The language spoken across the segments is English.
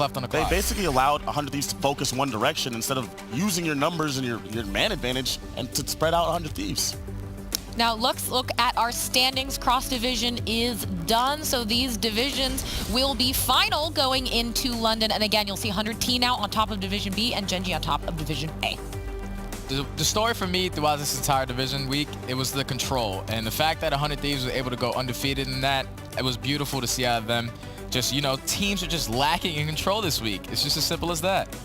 left on the clock. They basically allowed 100 Thieves to focus one direction instead of using your numbers and your man advantage and to spread out 100 Thieves. Now let's look at our standings. Cross division is done, so these divisions will be final going into London. And again, you'll see 100T now on top of Division B and Gen G on top of Division A. The story for me throughout this entire division week, it was the control. And the fact that 100 Thieves was able to go undefeated in that, it was beautiful to see out of them. Just, you know, teams are just lacking in control this week. It's just as simple as that.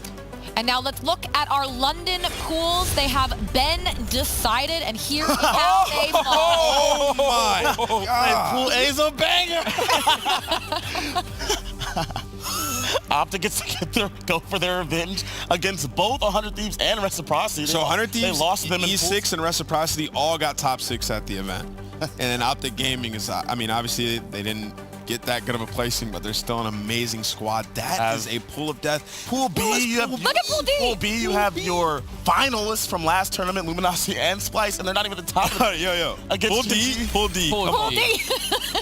And now let's look at our London pools. They have been decided, and here is how they fall. Oh my God. Pool A's a banger. Optic gets to go for their revenge against both 100 Thieves and Reciprocity. So 100 Thieves, they lost them in E6 and Reciprocity all got top 6 at the event. And then Optic Gaming is, I mean, obviously they didn't get that good of a placing, but they're still an amazing squad. That is a pool of death. Pool B, look at Pool D. Pool B, you have your finalists from last tournament, Luminosity and Splice, and they're not even the top. Yo. Against Pool D. Pool D. Pool D.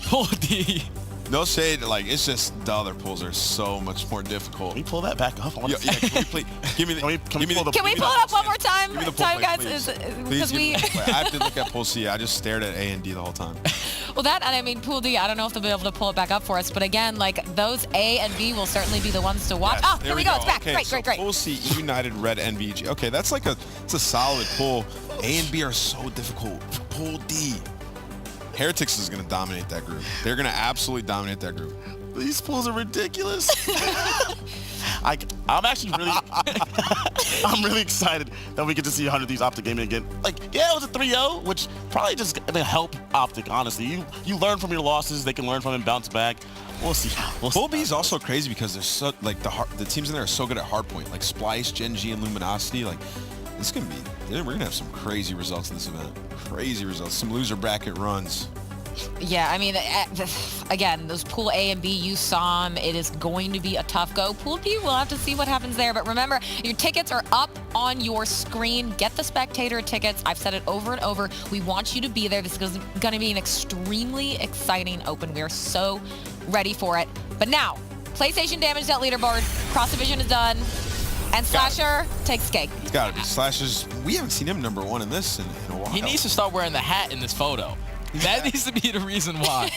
Pool D. No shade, like, it's just the other pools are so much more difficult. Can we pull that back up? Yeah, can we please, give me the, Can we pull Can we pull it up one more time? Give me the pool Time, plate, guys, please. because we. I have to look at Pool C. I just stared at A and D the whole time. Well, that, and I mean, Pool D, I don't know if they'll be able to pull it back up for us, but again, like, those A and B will certainly be the ones to watch. Yes, Oh, here we go. It's back. Okay, Great. Pool C, United, Red, NVG. Okay, that's like it's a solid pool. A and B are so difficult. Pool D. Heretics is going to dominate that group. They're going to absolutely dominate that group. These pools are ridiculous. I'm actually really, I'm really excited that we get to see 100 Thieves Optic Gaming again. Like, yeah, it was a 3-0, which probably just gonna help Optic, honestly. You learn from your losses, they can learn from it and bounce back. We'll see. Pool B is also crazy because they're so, like, the teams in there are so good at hardpoint, like Splice, Gen G, and Luminosity. Like, it's gonna be, we're gonna have some crazy results in this event. Crazy results, some loser bracket runs. Yeah, I mean, again, those Pool A and B, you saw them. It is going to be a tough go. Pool D, we'll have to see what happens there. But remember, your tickets are up on your screen. Get the spectator tickets. I've said it over and over. We want you to be there. This is going to be an extremely exciting open. We are so ready for it. But now, PlayStation Damage Dealt leaderboard. Cross division is done. And Slasher takes cake. It's got to be. Slasher's, we haven't seen him #1 in this in a while. He needs to start wearing the hat in this photo. That needs to be the reason why.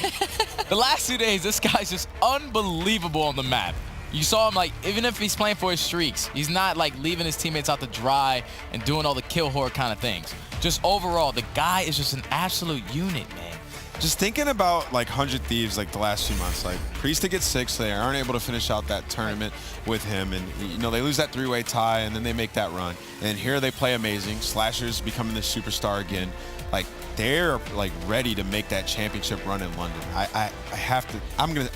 The last 2 days, this guy's just unbelievable on the map. You saw him, like, even if he's playing for his streaks, he's not, like, leaving his teammates out to dry and doing all the kill horde kind of things. Just overall, the guy is just an absolute unit, man. Just thinking about, like, 100 Thieves, like, the last few months, like, Priest to get 6, they aren't able to finish out that tournament with him, and, you know, they lose that 3-way tie, and then they make that run. And here they play amazing. Slasher's becoming the superstar again. Like, they're, like, ready to make that championship run in London. I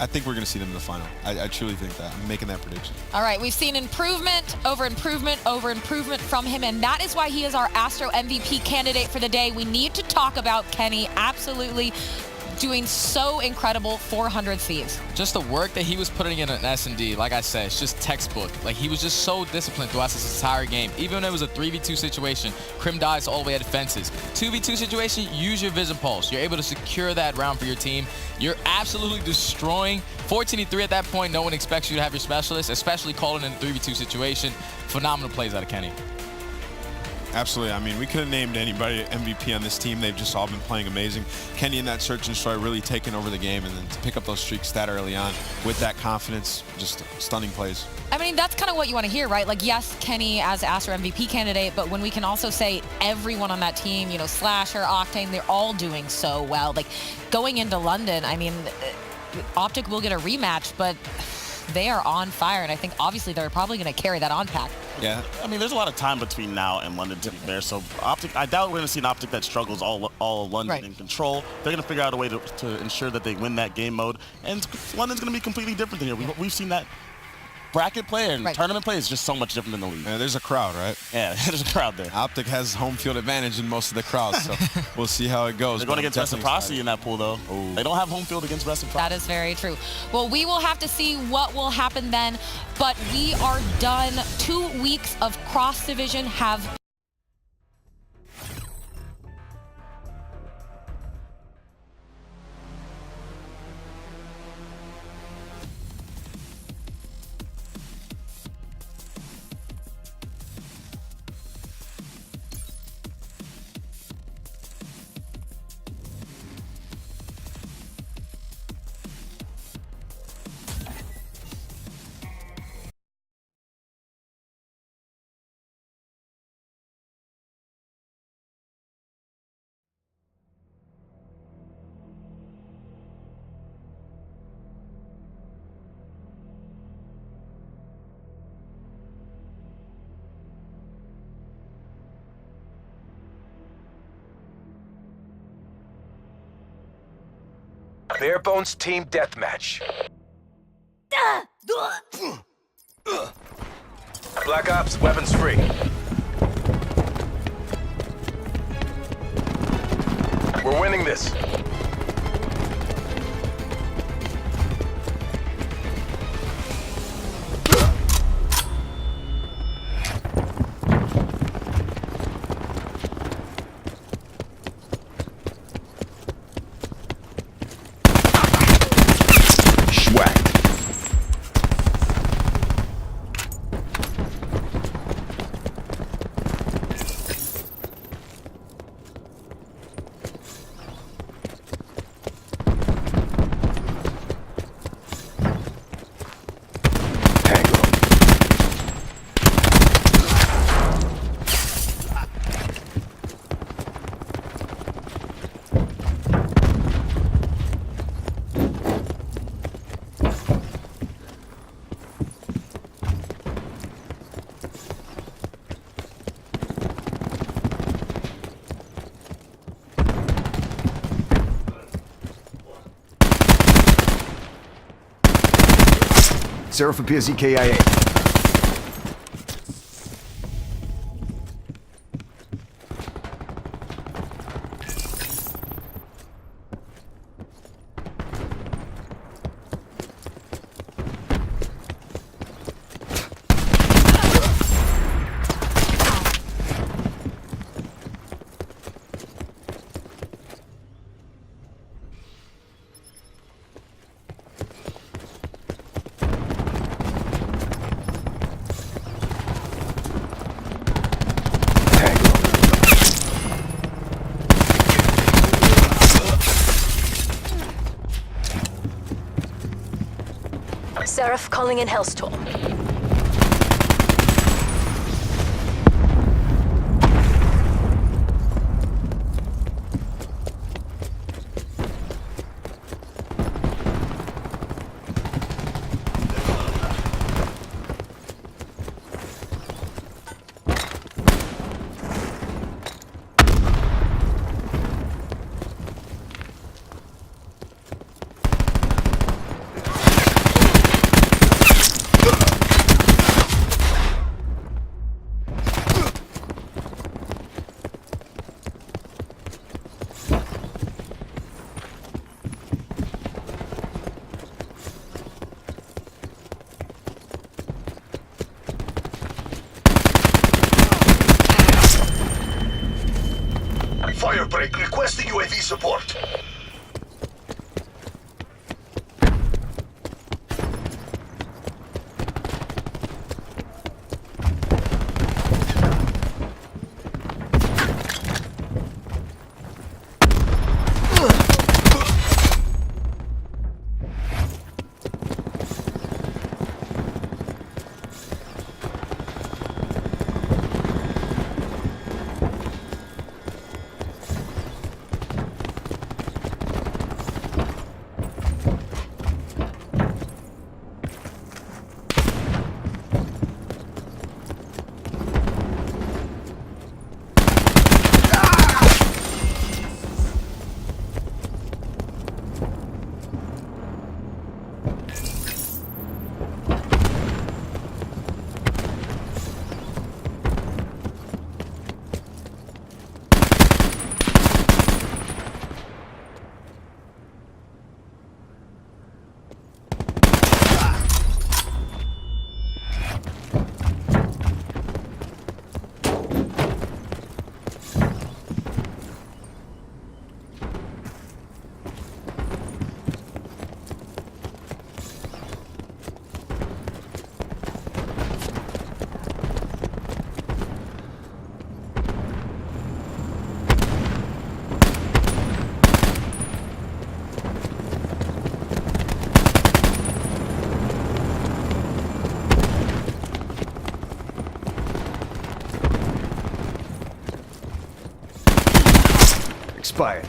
think we're gonna see them in the final. I truly think that. I'm making that prediction. All right, we've seen improvement over improvement over improvement from him, and that is why he is our Astro MVP candidate for the day. We need to talk about Kenny absolutely doing so incredible for 100 Thieves. Just the work that he was putting in an S&D, like I said, it's just textbook. Like, he was just so disciplined throughout this entire game. Even when it was a 3v2 situation, Crim dies all the way at defenses. 2v2 situation, use your Vision Pulse. You're able to secure that round for your team. You're absolutely destroying. 14-3 at that point, no one expects you to have your specialist, especially calling in a 3v2 situation. Phenomenal plays out of Kenny. Absolutely. I mean, we could have named anybody MVP on this team. They've just all been playing amazing. Kenny in that search and destroy really taking over the game, and then to pick up those streaks that early on with that confidence, just stunning plays. I mean, that's kind of what you want to hear, right? Like, yes, Kenny as Astro MVP candidate, but when we can also say everyone on that team, you know, Slasher, Octane, they're all doing so well. Like, going into London, I mean, Optic will get a rematch, but they are on fire, and I think obviously they're probably going to carry that on pack. Yeah, I mean, there's a lot of time between now and London to be fair. So Optic, I doubt we're going to see an Optic that struggles all of London in control. They're going to figure out a way to ensure that they win that game mode, and London's going to be completely different than here. We've seen that bracket play and tournament play is just so much different than the league. Yeah, there's a crowd, right? Yeah, there's a crowd there. Optic has home field advantage in most of the crowds, so we'll see how it goes. They're going against Reciprocity in that pool, though. Ooh. They don't have home field against Reciprocity. That is very true. Well, we will have to see what will happen then, but we are done. 2 weeks of cross division have Bare bones team deathmatch. Black Ops, weapons free. We're winning this. Seraph appears EKIA. Seraph calling in Hellstorm. Firebreak requesting UAV support. Expired.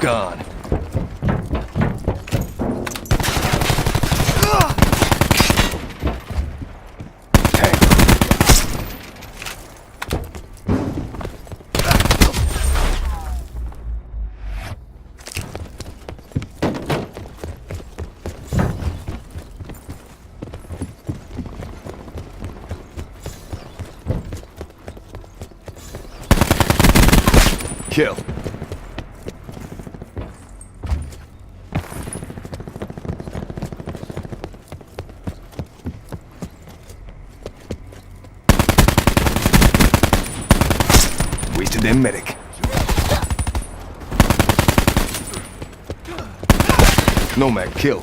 gone. Kill. Wasted their medic. Nomad kill.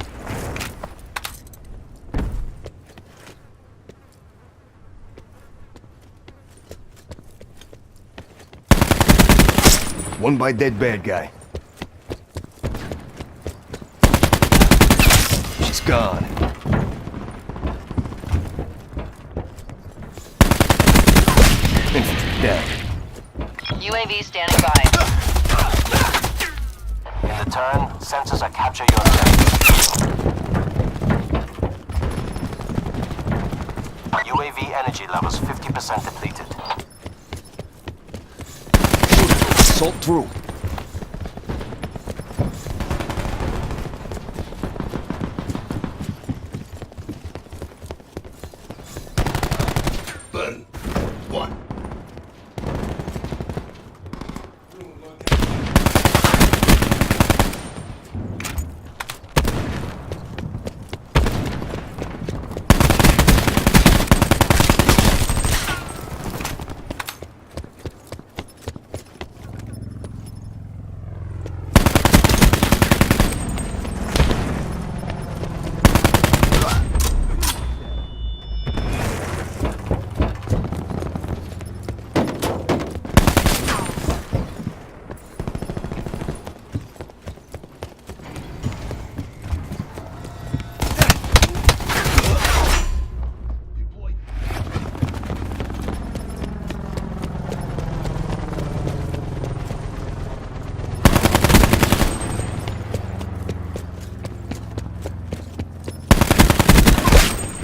One by dead bad guy. She's gone. Infantry down. UAV standing by. In the turn, sensors are capture your objective. UAV energy levels 50% depleted. Assault through. Burn. One.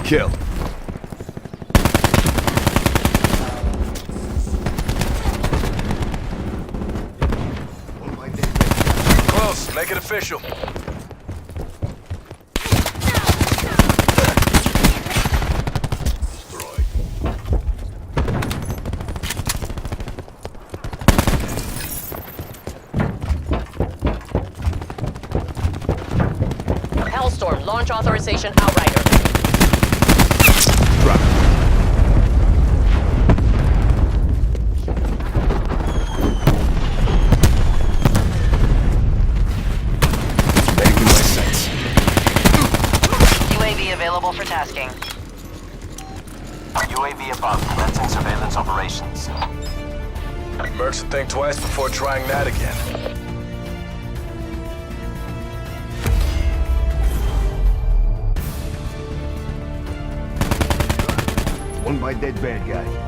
Kill. Close. Make it official. Hellstorm, launch authorization Outrider. Drop. Medic in my sights. UAV available for tasking. UAV above, commencing surveillance operations. Mercs will think twice before trying that again. One by dead bad guy.